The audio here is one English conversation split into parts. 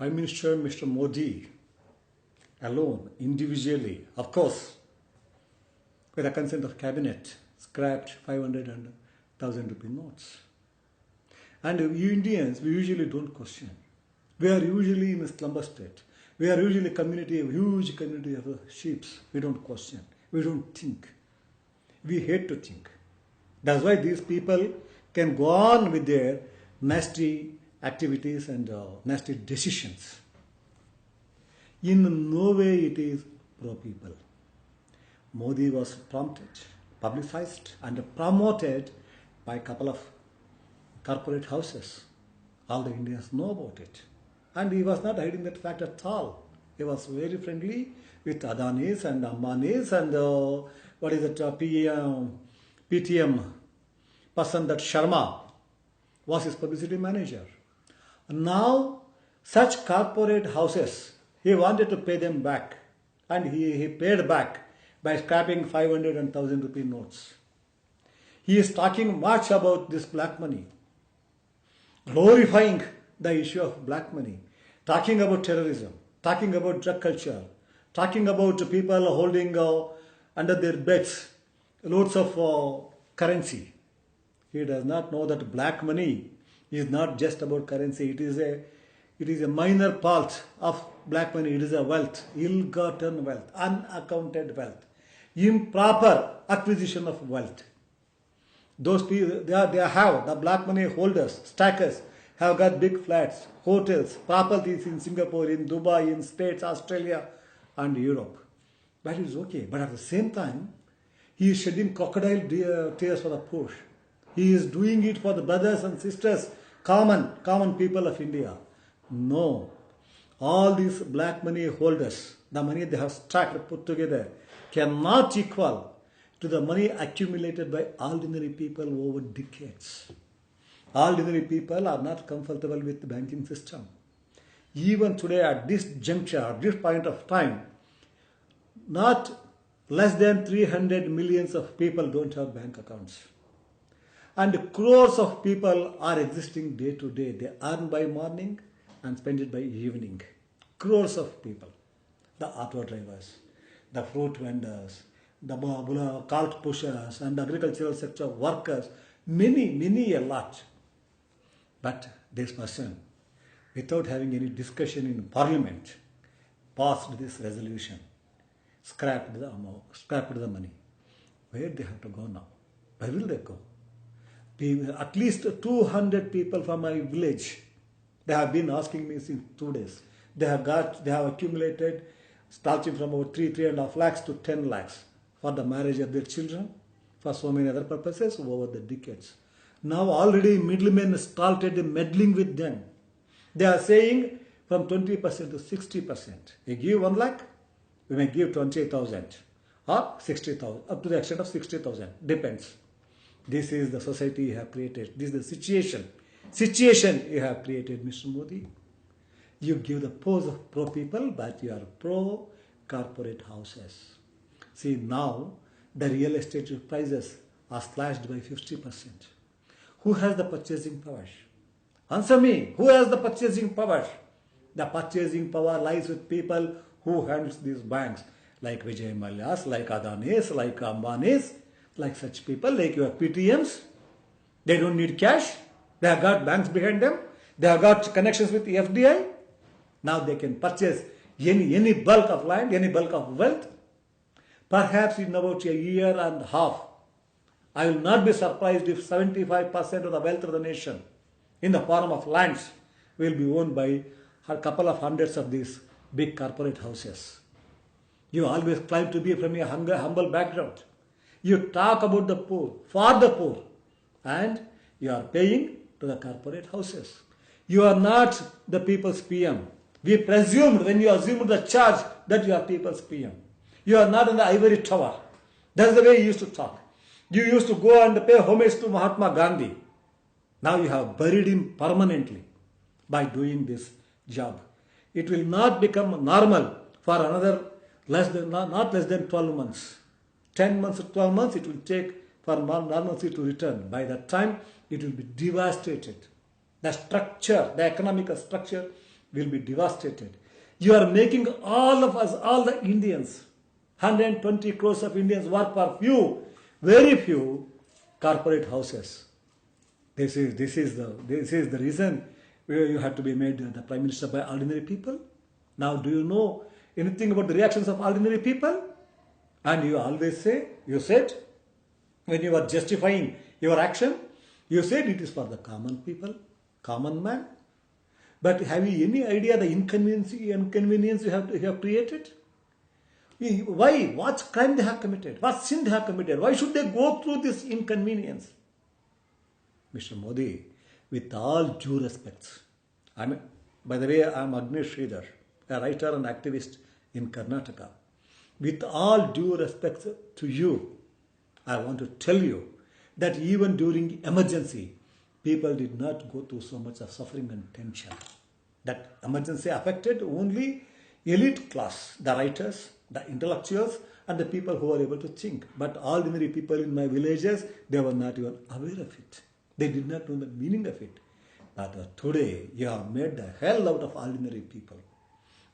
Prime Minister Mr. Modi alone, individually, of course, with the consent of cabinet, scrapped 500 and 1000 rupee notes. And we Indians, we usually don't question. We are usually in a slumber state. We are usually a huge community of sheep. We don't question. We don't think. We hate to think. That's why these people can go on with their nasty activities and nasty decisions. In no way it is pro-people. Modi was prompted, publicized and promoted by a couple of corporate houses. All the Indians know about it. And he was not hiding that fact at all. He was very friendly with Adanis and Ambanis and PTM person, that Sharma was his publicity manager. Now, such corporate houses, he wanted to pay them back, and he paid back by scrapping 500 and 1000 rupee notes. He is talking much about this black money, glorifying the issue of black money, talking about terrorism, talking about drug culture, talking about people holding under their beds loads of currency. He does not know that black money is not just about currency. It is a minor part of black money. It is a wealth, ill-gotten wealth, unaccounted wealth, improper acquisition of wealth. Those people, they have, the black money holders, stackers, have got big flats, hotels, properties in Singapore, in Dubai, in States, Australia and Europe. That is okay. But at the same time, he is shedding crocodile tears for the poor. He is doing it for the brothers and sisters, common people of India. No. All these black money holders, the money they have stacked, put together, cannot equal to the money accumulated by ordinary people over decades. Ordinary people are not comfortable with the banking system. Even today, at this juncture, at this point of time, not less than 300 millions of people don't have bank accounts. And crores of people are existing day to day. They earn by morning and spend it by evening. Crores of people. The auto drivers, the fruit vendors, the cart pushers and the agricultural sector workers, many a lot. But this person, without having any discussion in parliament, passed this resolution, scrapped the money. Where they have to go now? Where will they go? At least 200 people from my village, they have been asking me since 2 days. They have accumulated starting from about 3.5 lakhs to 10 lakhs for the marriage of their children, for so many other purposes over the decades. Now already middlemen started meddling with them. They are saying from 20% to 60%. You give 1 lakh, we may give 28,000 or 60,000, up to the extent of 60,000, depends. This is the society you have created. This is the situation you have created, Mr. Modi. You give the pose of pro-people, but you are pro-corporate houses. See, now the real estate prices are slashed by 50%. Who has the purchasing power? Answer me. Who has the purchasing power? The purchasing power lies with people who handles these banks, like Vijay Mallya's, like Adanis, like Ambani's, like such people, like your PTMs. They don't need cash. They have got banks behind them. They have got connections with the FDI. Now they can purchase any bulk of land, any bulk of wealth. Perhaps in about a year and a half, I will not be surprised if 75% of the wealth of the nation in the form of lands will be owned by a couple of hundreds of these big corporate houses. You always claim to be from a humble background. You talk about the poor, for the poor, and you are paying to the corporate houses. You are not the people's PM. We presumed when you assumed the charge that you are people's PM. You are not in the ivory tower. That's the way you used to talk. You used to go and pay homage to Mahatma Gandhi. Now you have buried him permanently by doing this job. It will not become normal for another not less than 12 months. 10 months or 12 months it will take for normalcy to return. By that time, it will be devastated. The structure, the economic structure will be devastated. You are making all of us, all the Indians, 120 crores of Indians work for few, very few corporate houses. This is the reason where you have to be made the Prime Minister by ordinary people. Now, do you know anything about the reactions of ordinary people? And you always say, you said, when you were justifying your action, you said it is for the common people, common man. But have you any idea the inconvenience you have created? Why? What crime they have committed? What sin they have committed? Why should they go through this inconvenience? Mr. Modi, with all due respects, by the way, I am Agnesh Sridhar, a writer and activist in Karnataka. With all due respect to you, I want to tell you that even during emergency, people did not go through so much of suffering and tension. That emergency affected only elite class, the writers, the intellectuals, and the people who are able to think. But ordinary people in my villages, they were not even aware of it. They did not know the meaning of it. But today, you have made the hell out of ordinary people.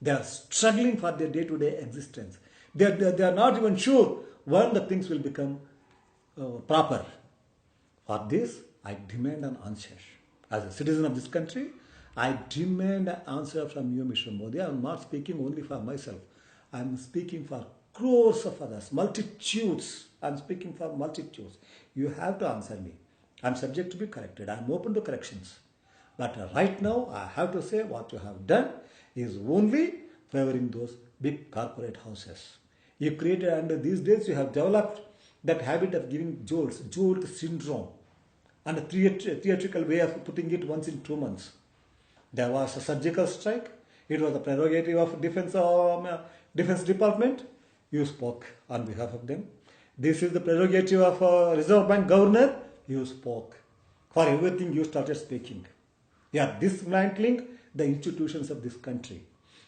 They are struggling for their day-to-day existence. They are not even sure when the things will become proper. For this, I demand an answer. As a citizen of this country, I demand an answer from you, Mr. Modi. I am not speaking only for myself. I am speaking for crores of others, multitudes. I am speaking for multitudes. You have to answer me. I am subject to be corrected. I am open to corrections. But right now, I have to say what you have done is only favoring those big corporate houses. You created, and these days you have developed that habit of giving jolt syndrome, and a theatrical way of putting it once in 2 months. There was a surgical strike. It was the prerogative of defense department. You spoke on behalf of them. This is the prerogative of Reserve Bank governor. You spoke. For everything you started speaking. You are dismantling the institutions of this country.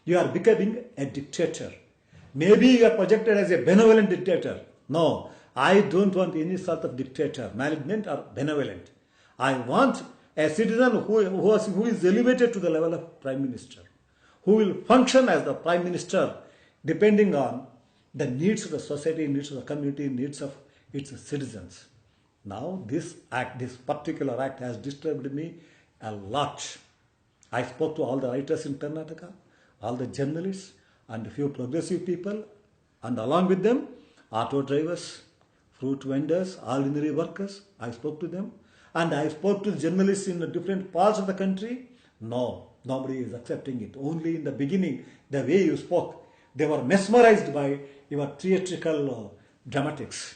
You are becoming a dictator. Maybe you are projected as a benevolent dictator. No, I don't want any sort of dictator, malignant or benevolent. I want a citizen who is elevated to the level of Prime Minister, who will function as the Prime Minister depending on the needs of the society, needs of the community, needs of its citizens. Now this particular act has disturbed me a lot. I spoke to all the writers in Karnataka, all the journalists, and a few progressive people, and along with them, auto drivers, fruit vendors, ordinary workers. I spoke to them, and I spoke to journalists in the different parts of the country. No, nobody is accepting it. Only in the beginning, the way you spoke, they were mesmerized by your theatrical dramatics.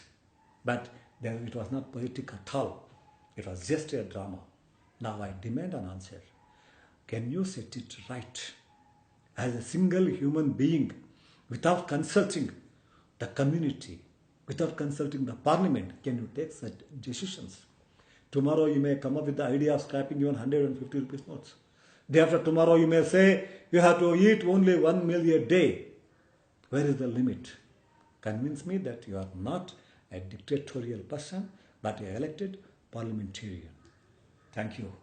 But it was not poetic at all. It was just a drama. Now I demand an answer. Can you set it right? As a single human being, without consulting the community, without consulting the parliament, can you take such decisions? Tomorrow you may come up with the idea of scrapping even 150 rupees notes. Day after tomorrow you may say you have to eat only 1 meal a day. Where is the limit? Convince me that you are not a dictatorial person, but an elected parliamentarian. Thank you.